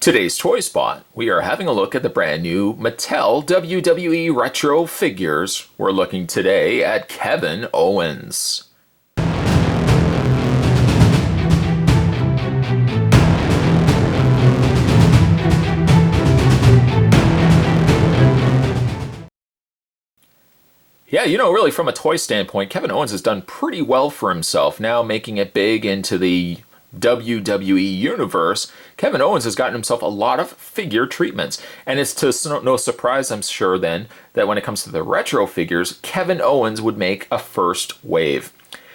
Today's Toy Spot, we are having a look at the brand new Mattel WWE Retro figures. We're looking today at Kevin Owens. Yeah, really from a toy standpoint, Kevin Owens has done pretty well for himself, now making it big into the WWE universe. Kevin Owens has gotten himself a lot of figure treatments, and it's to no surprise, I'm sure then, that when it comes to the retro figures, Kevin Owens would make a first wave.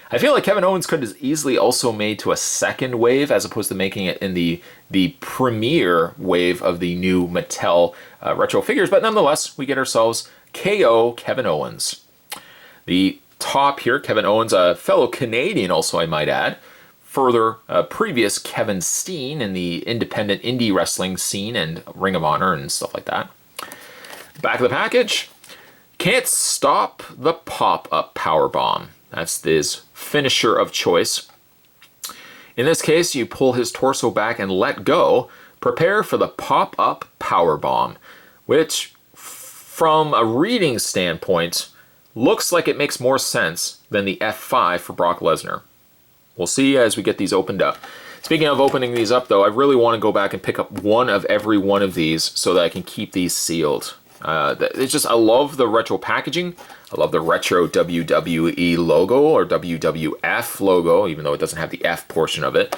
I feel like Kevin Owens could have easily also made to a second wave as opposed to making it in the premiere wave of the new Mattel retro figures, but nonetheless, we get ourselves KO Kevin Owens. The top here, Kevin Owens, a fellow Canadian also, I might add. Further, previous Kevin Steen in the independent indie wrestling scene and Ring of Honor and stuff like that. Back of the package, can't stop the pop-up powerbomb. That's his finisher of choice. In this case, you pull his torso back and let go. Prepare for the pop-up powerbomb, which, from a reading standpoint, looks like it makes more sense than the F5 for Brock Lesnar. We'll see as we get these opened up. Speaking of opening these up, though, I really want to go back and pick up one of every one of these so that I can keep these sealed. It's just, I love the retro packaging. I love the retro WWE logo or WWF logo, even though it doesn't have the F portion of it.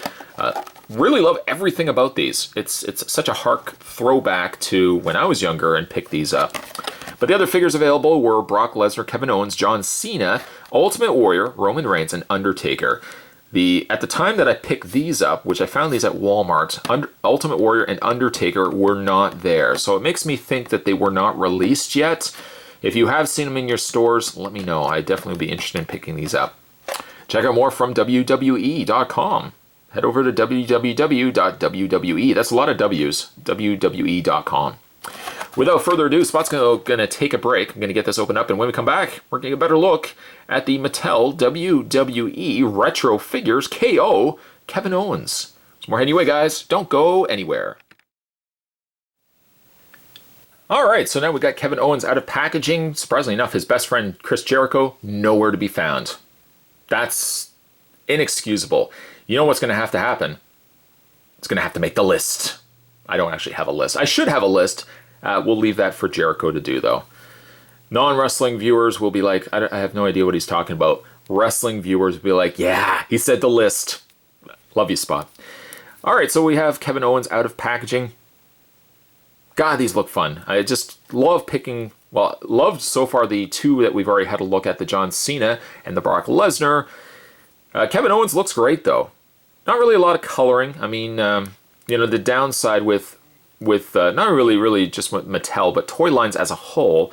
Really love everything about these. It's such a hark throwback to when I was younger and picked these up. But the other figures available were Brock Lesnar, Kevin Owens, John Cena, Ultimate Warrior, Roman Reigns, and Undertaker. At the time that I picked these up, which I found these at Walmart, Ultimate Warrior and Undertaker were not there. So it makes me think that they were not released yet. If you have seen them in your stores, let me know. I'd definitely be interested in picking these up. Check out more from WWE.com. Head over to www.wwe. That's a lot of W's. WWE.com. Without further ado, Spot's going to take a break. I'm going to get this opened up, and when we come back, we're going to get a better look at the Mattel WWE Retro Figures KO Kevin Owens. So more heading your way, guys. Don't go anywhere. All right, so now we got Kevin Owens out of packaging. Surprisingly enough, his best friend Chris Jericho, nowhere to be found. That's inexcusable. You know what's going to happen? It's going to have to make the list. I don't actually have a list. I should have a list. We'll leave that for Jericho to do, though. Non-wrestling viewers will be like, I have no idea what he's talking about. Wrestling viewers will be like, yeah, he said the list. Love you, Spot. All right, so we have Kevin Owens out of packaging. God, these look fun. I just love picking, well, loved so far the two that we've already had a look at, the John Cena and the Brock Lesnar. Kevin Owens looks great, though. Not really a lot of coloring. I mean, the downside with not really just with Mattel, but toy lines as a whole,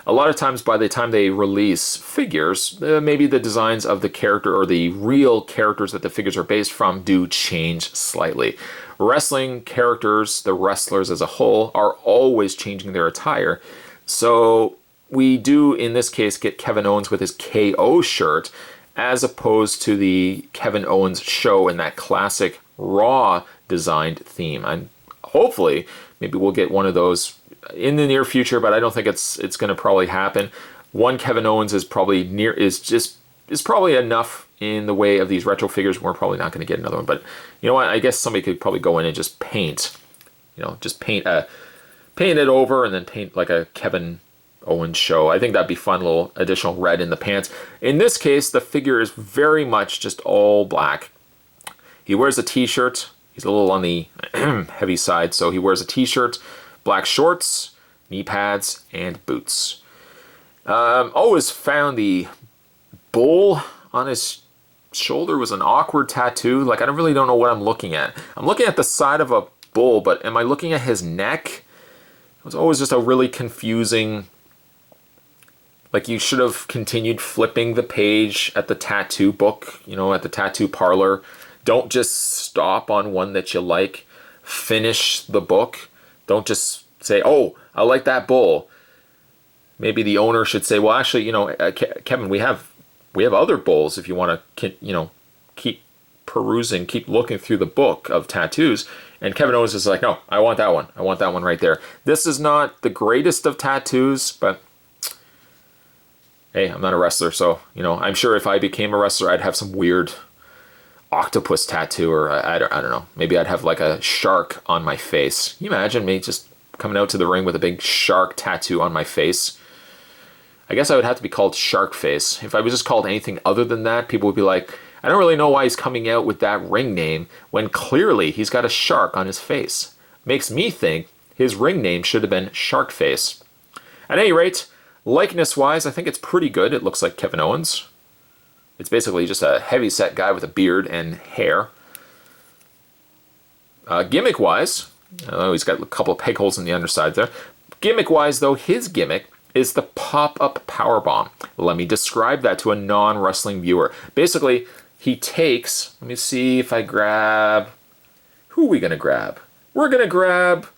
a lot of times by the time they release figures, maybe the designs of the character or the real characters that the figures are based from do change slightly. Wrestling characters, the wrestlers as a whole, are always changing their attire. So we do, in this case, get Kevin Owens with his KO shirt, as opposed to the Kevin Owens show in that classic Raw designed theme. And hopefully, maybe we'll get one of those in the near future, but I don't think it's going to probably happen. One Kevin Owens is probably probably enough in the way of these retro figures. We're probably not going to get another one, but you know what? I guess somebody could probably go in and just paint, paint it over and then paint like a Kevin Owens show. I think that'd be fun, little additional red in the pants. In this case, the figure is very much just all black. He wears a t-shirt. He's a little on the heavy side, so he wears a t-shirt, black shorts, knee pads, and boots. Always found the bull on his shoulder was an awkward tattoo. Like, I really don't know what I'm looking at. I'm looking at the side of a bull, but am I looking at his neck? It was always just a really confusing... Like, you should have continued flipping the page at the tattoo book, at the tattoo parlor. Don't just stop on one that you like. Finish the book. Don't just say, oh, I like that bull. Maybe the owner should say, well, actually, Kevin, we have other bulls if you want to, perusing, keep looking through the book of tattoos, and Kevin Owens is like, no, I want that one. I want that one right there. This is not the greatest of tattoos, but hey, I'm not a wrestler, so, you know, I'm sure if I became a wrestler, I'd have some weird octopus tattoo, or I don't know. Maybe I'd have like a shark on my face. Can you imagine me just coming out to the ring with a big shark tattoo on my face? I guess I would have to be called Shark Face. If I was just called anything other than that, people would be like, I don't really know why he's coming out with that ring name when clearly he's got a shark on his face. Makes me think his ring name should have been Shark Face. At any rate, likeness-wise, I think it's pretty good. It looks like Kevin Owens. It's basically just a heavy-set guy with a beard and hair. Gimmick-wise, he's got a couple of peg holes in the underside there. Gimmick-wise, though, his gimmick is the pop-up powerbomb. Let me describe that to a non-wrestling viewer. Basically, he takes, let me see if I grab, who are we going to grab? We're going to grab,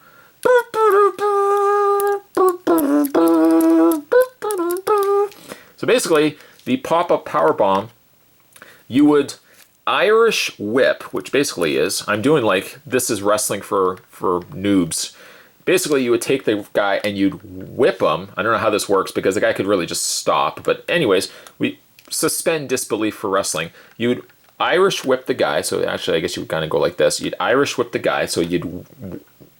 so basically, the pop-up powerbomb, you would Irish whip, which basically is, I'm doing like, this is wrestling for noobs. Basically, you would take the guy and you'd whip him. I don't know how this works because the guy could really just stop. But anyways, we suspend disbelief for wrestling. You'd Irish whip the guy. So actually, I guess you would kind of go like this. You'd Irish whip the guy. So you'd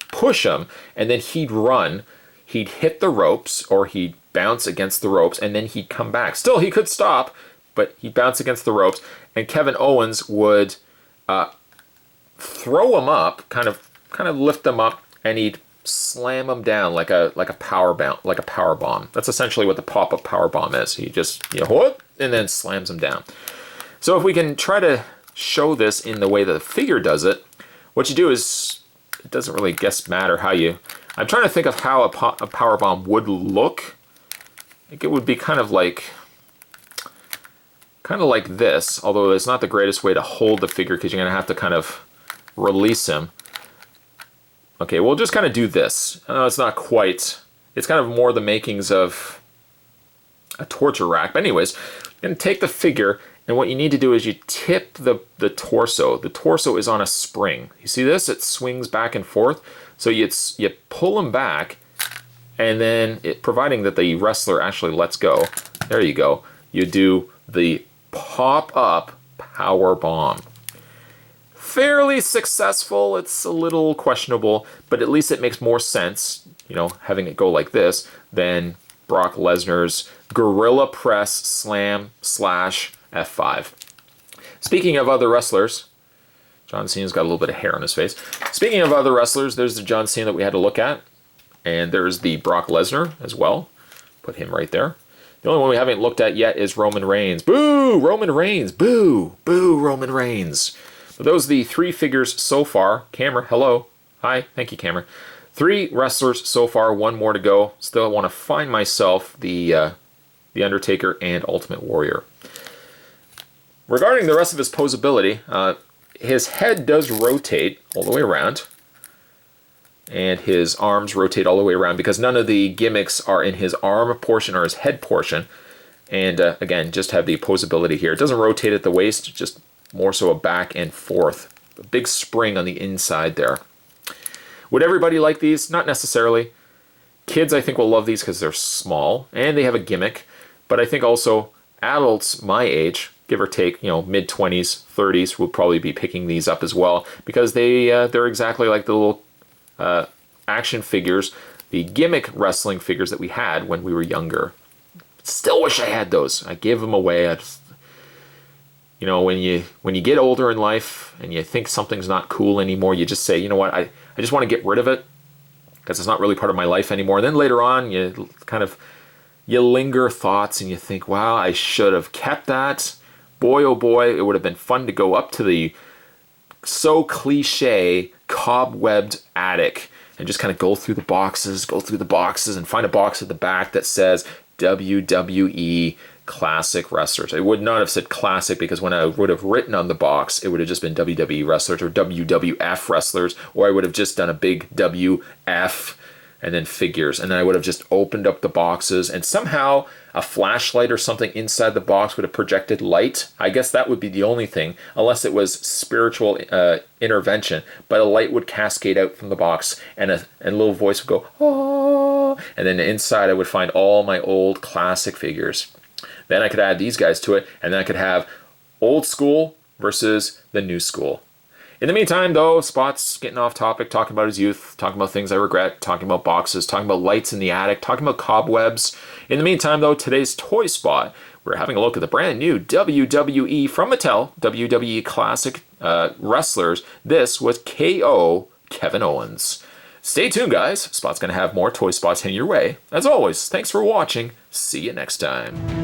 push him and then he'd run. He'd hit the ropes or he'd bounce against the ropes and then he'd come back. Still, he could stop, but he'd bounce against the ropes. And Kevin Owens would throw him up, kind of lift him up, and he'd slam him down like a power bomb. That's essentially what the pop-up power bomb is. He just, you know, what, and then slams him down. So if we can try to show this in the way that the figure does it, what you do is, it doesn't really matter how you. I'm trying to think of how a power bomb would look. I think it would be kind of like this, although it's not the greatest way to hold the figure because you're going to have to kind of release him. Okay, we'll just kind of do this. It's not quite, it's kind of more the makings of a torture rack. But anyways, you're going to take the figure, and what you need to do is you tip the torso. The torso is on a spring. You see this? It swings back and forth. So you pull him back, and then, providing that the wrestler actually lets go, there you go, you do the pop-up power bomb. Fairly successful. It's a little questionable, but at least it makes more sense, you know, having it go like this than Brock Lesnar's Gorilla Press Slam / F5. Speaking of other wrestlers, John Cena's got a little bit of hair on his face. Speaking of other wrestlers, there's the John Cena that we had to look at, and there's the Brock Lesnar as well. Put him right there. The only one we haven't looked at yet is Roman Reigns. Boo! Roman Reigns! Boo! Boo! Roman Reigns! So those are the 3 figures so far. Camera, hello. Hi, thank you, camera. 3 wrestlers so far, 1 more to go. Still want to find myself the Undertaker and Ultimate Warrior. Regarding the rest of his posability, his head does rotate all the way around. And his arms rotate all the way around because none of the gimmicks are in his arm portion or his head portion. And again, just have the posability here. It doesn't rotate at the waist, just more so a back and forth. A big spring on the inside there. Would everybody like these? Not necessarily. Kids, I think, will love these because they're small and they have a gimmick. But I think also adults my age, give or take, you know, mid-20s, 30s, will probably be picking these up as well because they're exactly like the little action figures, the gimmick wrestling figures that we had when we were younger. Still wish I had those. I gave them away. You know, when you get older in life and you think something's not cool anymore, you just say, you know what, I just want to get rid of it because it's not really part of my life anymore. And then later on, you linger thoughts and you think, wow, I should have kept that. Boy, oh boy, it would have been fun to go up to the so cliche cobwebbed attic and just kind of go through the boxes and find a box at the back that says WWE Classic Wrestlers. I would not have said classic because when I would have written on the box, it would have just been WWE Wrestlers or WWF Wrestlers, or I would have just done a big WF and then figures. And then I would have just opened up the boxes, and somehow a flashlight or something inside the box would have projected light. I guess that would be the only thing, unless it was spiritual intervention. But a light would cascade out from the box, and a little voice would go, oh, and then inside I would find all my old classic figures. Then I could add these guys to it, and then I could have old school versus the new school. In the meantime, though, Spot's getting off topic, talking about his youth, talking about things I regret, talking about boxes, talking about lights in the attic, talking about cobwebs. In the meantime, though, today's Toy Spot, we're having a look at the brand new WWE from Mattel, WWE Classic Wrestlers. This was KO Kevin Owens. Stay tuned, guys. Spot's going to have more Toy Spots in your way. As always, thanks for watching. See you next time.